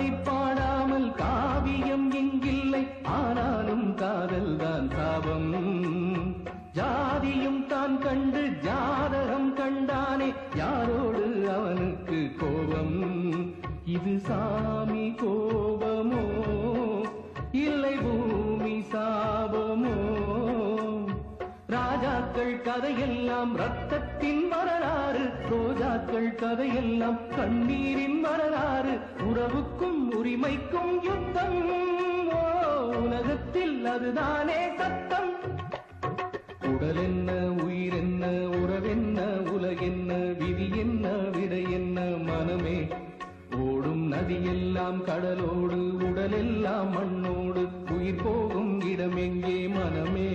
காதலை பாடாமல் காவியம் எங்கில்லை, ஆனாலும் காதல் தான் சாபம். ஜாதியும் தான் கண்டு ஜாதகம் கண்டானே, யாரோடு அவனுக்கு கோபம்? இது சாமி கோபமோ இல்லை பூமி சாபமோ? ராஜாக்கள் கதையெல்லாம் ரத்தத்தின் வரலாறு, ரோஜாக்கள் கதையெல்லாம் கண்ணீரின் வரலாறு. உறவுக்கும் உரிமைக்கும் யுத்தம், உலகத்தில் அதுதானே சத்தம். உடல் என்ன, உயிர் என்ன, உறவென்ன, உலகென்ன, விதி என்ன, விடை என்ன? மனமே ஓடும் நதியெல்லாம் கடலோடு, உடலெல்லாம் மண்ணோடு, உயிர் போகும் இடம் எங்கே? மனமே.